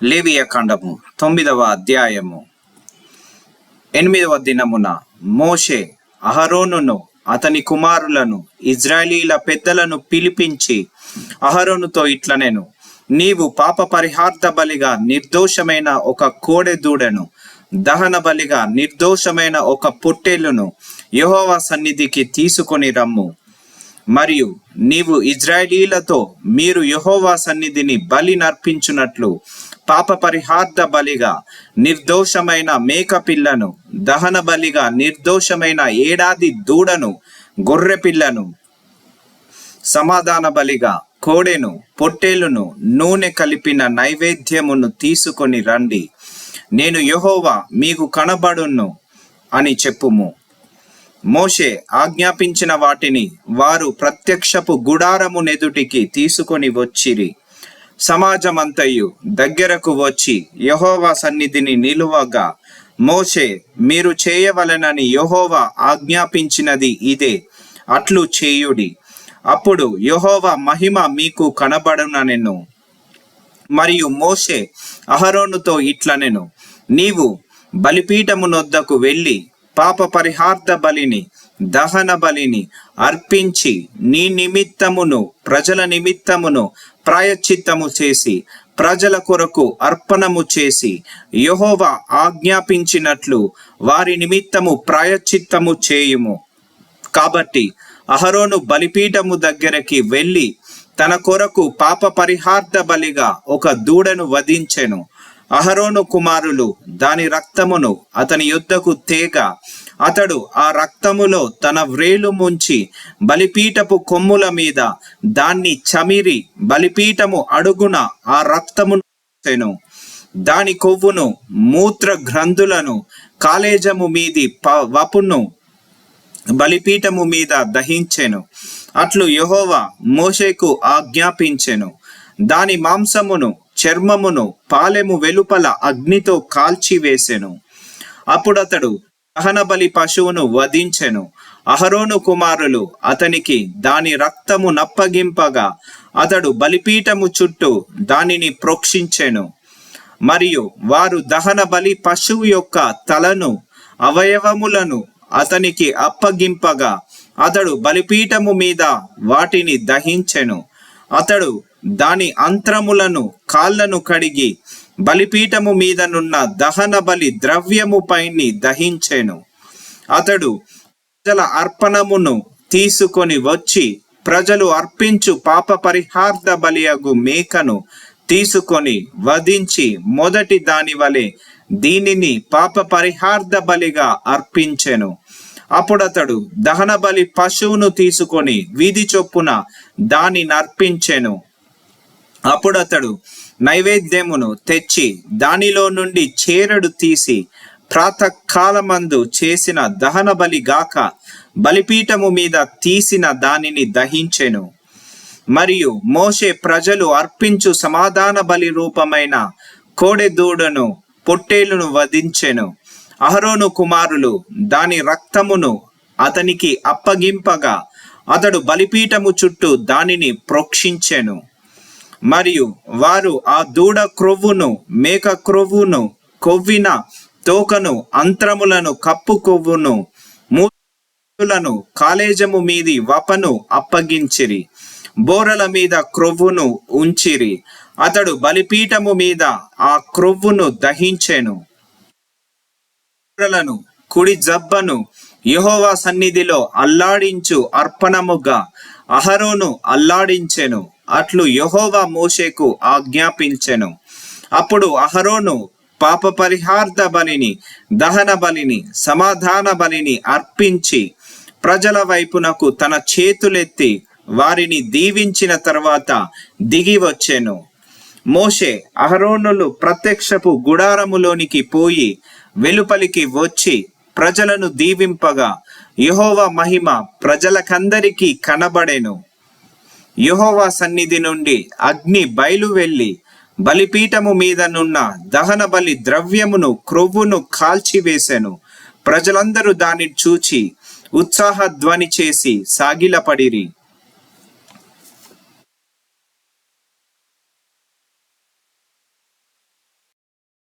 లేవియ కాండము 9వ అధ్యాయము 8వ దినమున మోషే అహరోనును అతని కుమారులను ఇజ్రాయేలీల పెద్దలను పిలిపించి అహరోనుతో ఇట్లనెను, నీవు పాప పరిహార్థ బలిగా నిర్దోషమైన ఒక కోడె దూడను, దహన బలిగా నిర్దోషమైన ఒక పొట్టేలును యెహోవా సన్నిధికి తీసుకొని రమ్ము. మరియు నీవు ఇజ్రాయేలీలతో మీరు యెహోవా సన్నిధిని బలి నర్పించున్నట్లు పాప పరిహార్థ బలిగా నిర్దోషమైన మేక పిల్లను, దహన బలిగా నిర్దోషమైన ఏడాది దూడను, గొర్రె పిల్లను, సమాధాన బలిగా కోడెను, పొట్టేలును, నూనె కలిపిన నైవేద్యమును తీసుకొని రండి. నేను యెహోవా మీకు కనబడును అని చెప్పుము. మోషే ఆజ్ఞాపించిన వాటిని వారు ప్రత్యక్షపు గుడారము నెదుటికి తీసుకొని వచ్చిరి. సమాజమంతయు దగ్గరకు వచ్చి యెహోవా సన్నిధిని నిలువగా, మోషే, మీరు చేయవలెనని యెహోవా ఆజ్ఞాపించినది ఇదే, అట్లు చేయుడి, అప్పుడు యెహోవా మహిమ మీకు కనబడుననెను. మరియు మోషే అహరోనుతో ఇట్లనెను, నీవు బలిపీఠము నొద్దకు వెళ్ళి పాప పరిహార్థ బలిని, దహన బలిని అర్పించి నీ నిమిత్తమును ప్రజల నిమిత్తమును ప్రాయశ్చిత్తము చేసి ప్రజల కొరకు అర్పణము చేసి యెహోవా ఆజ్ఞాపించినట్లు వారి నిమిత్తము ప్రాయశ్చిత్తము చేయుము. కాబట్టి అహరోను బలిపీఠము దగ్గరికి వెళ్ళి తన కొరకు పాప పరిహార్థ బలిగా ఒక దూడను వధించెను. అహరోను కుమారులు దాని రక్తమును అతని యొద్దకు తేగ, అతడు ఆ రక్తములో తన వ్రేలు ముంచి బలిపీఠపు కొమ్ముల మీద దాన్ని చమిరి బలిపీఠము అడుగున ఆ రక్తమును, దాని కొవ్వును, మూత్ర గ్రంథులను, కాలేజము మీది వపును బలిపీఠము మీద దహించెను. అట్లు యెహోవా మోషేకు ఆజ్ఞాపించెను. దాని మాంసమును, చర్మమును పాలెము వెలుపల అగ్నితో కాల్చివేసెను. అప్పుడతడు దహన బలి పశువును వధించెను. అహరోను కుమారులు అతనికి దాని రక్తము నప్పగింపగా అతడు బలిపీఠము చుట్టూ దానిని ప్రోక్షించెను. మరియు వారు దహన బలి పశువు యొక్క తలను, అవయవములను అతనికి అప్పగింపగా అతడు బలిపీఠము మీద వాటిని దహించెను. అతడు దాని అంత్రములను, కాళ్లను కడిగి బలిపీఠము మీదనున్న దహన బలి ద్రవ్యము పైని దహించెను. అతడు ప్రజల అర్పణమును తీసుకొని వచ్చి ప్రజలు అర్పించు పాప పరిహార్థ బలియగు మేకను తీసుకొని వధించి మొదటి దాని వలె దీనిని పాప పరిహార్థ బలిగా అర్పించెను. అప్పుడతడు దహన బలి పశువును తీసుకొని వీధి చొప్పున దానిని అర్పించెను. అప్పుడతడు నైవేద్యమును తెచ్చి దానిలో నుండి చేరడు తీసి ప్రాతకాలమందు చేసిన దహన బలి గాక బలిపీఠము మీద తీసిన దానిని దహించెను. మరియు మోషే ప్రజలు అర్పించు సమాధాన బలి రూపమైన కోడె దూడను, పొట్టేలును వధించెను. అహరోను కుమారులు దాని రక్తమును అతనికి అప్పగింపగా అతడు బలిపీఠము చుట్టూ దానిని ప్రోక్షించెను. మరియు వారు ఆ దూడ క్రొవ్వును, మేక క్రొవ్వును, కొవ్విన తోకను, అంత్రములను, కప్పు కొవ్వును, మూతులను, కాలేజము మీది వపను అప్పగించిరి. బోరల మీద క్రొవ్వును ఉంచిరి. అతడు బలిపీఠము మీద ఆ క్రొవ్వును దహించెను. బోరలను, కుడి జబ్బను యెహోవా సన్నిధిలో అల్లాడించు అర్పణముగా అహరోను అల్లాడించెను. అట్లు యెహోవా మోషేకు ఆజ్ఞాపించెను. అప్పుడు అహరోను పాప పరిహార్థ బలిని, దహన బలిని, సమాధాన బలిని అర్పించి ప్రజల వైపునకు తన చేతులెత్తి వారిని దీవించిన తర్వాత దిగి వచ్చెను. మోషే అహరోనులు ప్రత్యక్షపు గుడారములోనికి పోయి వెలుపలికి వచ్చి ప్రజలను దీవింపగా యెహోవా మహిమ ప్రజలకందరికీ కనబడెను. యెహోవా సన్నిధి నుండి అగ్ని బయలు వెళ్ళి బలిపీఠము మీదనున్న దహన బలి ద్రవ్యమును, క్రొవ్వును కాల్చివేసెను. ప్రజలందరూ దానిని చూచి ఉత్సాహ ధ్వని చేసి సాగిలపడిరి.